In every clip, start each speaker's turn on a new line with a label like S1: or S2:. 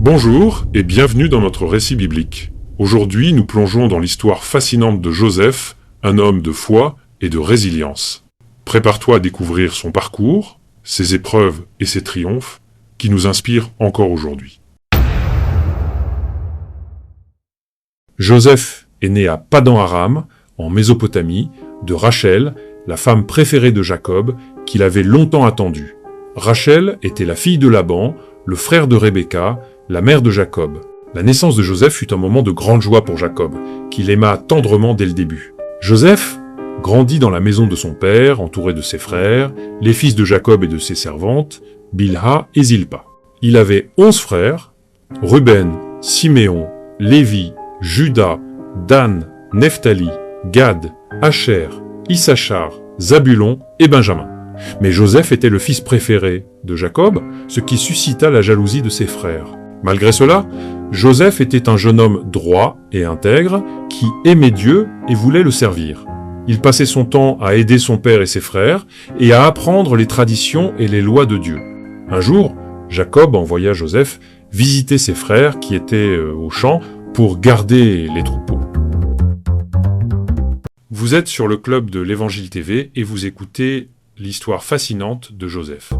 S1: Bonjour et bienvenue dans notre récit biblique. Aujourd'hui, nous plongeons dans l'histoire fascinante de Joseph, un homme de foi et de résilience. Prépare-toi à découvrir son parcours, ses épreuves et ses triomphes, qui nous inspirent encore aujourd'hui. Joseph est né à Padan-Aram, en Mésopotamie, de Rachel, la femme préférée de Jacob, qu'il avait longtemps attendue. Rachel était la fille de Laban, le frère de Rebecca, la mère de Jacob. La naissance de Joseph fut un moment de grande joie pour Jacob, qu'il aima tendrement dès le début. Joseph grandit dans la maison de son père, entouré de ses frères, les fils de Jacob et de ses servantes, Bilha et Zilpa. Il avait 11 frères, Ruben, Siméon, Lévi, Juda, Dan, Nephtali, Gad, Asher, Issachar, Zabulon et Benjamin. Mais Joseph était le fils préféré de Jacob, ce qui suscita la jalousie de ses frères. Malgré cela, Joseph était un jeune homme droit et intègre qui aimait Dieu et voulait le servir. Il passait son temps à aider son père et ses frères et à apprendre les traditions et les lois de Dieu. Un jour, Jacob envoya Joseph visiter ses frères qui étaient au champ pour garder les troupeaux. Vous êtes sur le club de l'Évangile TV et vous écoutez l'histoire fascinante de Joseph.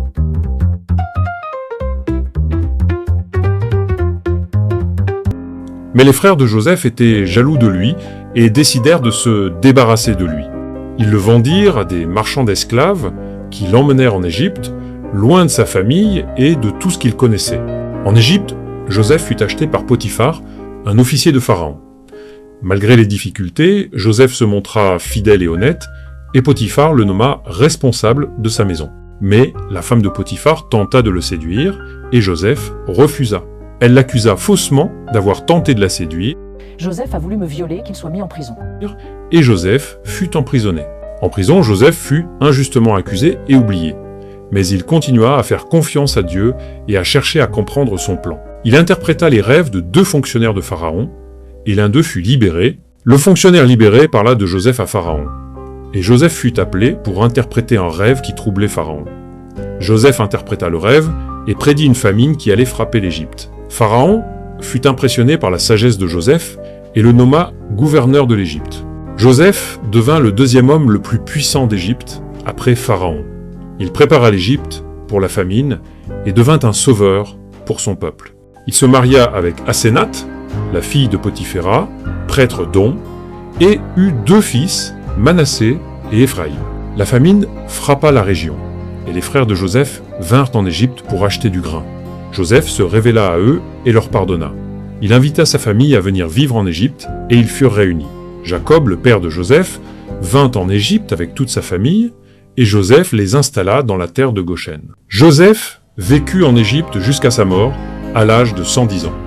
S1: Mais les frères de Joseph étaient jaloux de lui et décidèrent de se débarrasser de lui. Ils le vendirent à des marchands d'esclaves qui l'emmenèrent en Égypte, loin de sa famille et de tout ce qu'il connaissait. En Égypte, Joseph fut acheté par Potiphar, un officier de Pharaon. Malgré les difficultés, Joseph se montra fidèle et honnête, et Potiphar le nomma responsable de sa maison. Mais la femme de Potiphar tenta de le séduire, et Joseph refusa. Elle l'accusa faussement d'avoir tenté de la séduire.
S2: Joseph a voulu me violer, qu'il soit mis en prison.
S1: Et Joseph fut emprisonné. En prison, Joseph fut injustement accusé et oublié. Mais il continua à faire confiance à Dieu et à chercher à comprendre son plan. Il interpréta les rêves de 2 fonctionnaires de Pharaon, et l'un d'eux fut libéré. Le fonctionnaire libéré parla de Joseph à Pharaon. Et Joseph fut appelé pour interpréter un rêve qui troublait Pharaon. Joseph interpréta le rêve et prédit une famine qui allait frapper l'Égypte. Pharaon fut impressionné par la sagesse de Joseph et le nomma gouverneur de l'Égypte. Joseph devint le 2e homme le plus puissant d'Égypte après Pharaon. Il prépara l'Égypte pour la famine et devint un sauveur pour son peuple. Il se maria avec Asénath, la fille de Potiphéra, prêtre d'On, et eut 2 fils, Manassé et Éphraïm. La famine frappa la région, et les frères de Joseph vinrent en Égypte pour acheter du grain. Joseph se révéla à eux et leur pardonna. Il invita sa famille à venir vivre en Égypte, et ils furent réunis. Jacob, le père de Joseph, vint en Égypte avec toute sa famille, et Joseph les installa dans la terre de Goshen. Joseph vécut en Égypte jusqu'à sa mort, à l'âge de 110 ans.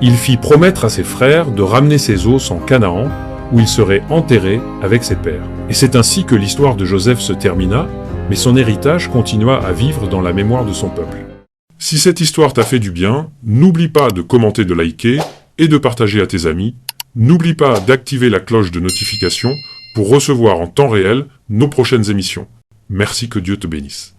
S1: Il fit promettre à ses frères de ramener ses os en Canaan, où il serait enterré avec ses pères. Et c'est ainsi que l'histoire de Joseph se termina, mais son héritage continua à vivre dans la mémoire de son peuple. Si cette histoire t'a fait du bien, n'oublie pas de commenter, de liker et de partager à tes amis. N'oublie pas d'activer la cloche de notification pour recevoir en temps réel nos prochaines émissions. Merci, que Dieu te bénisse.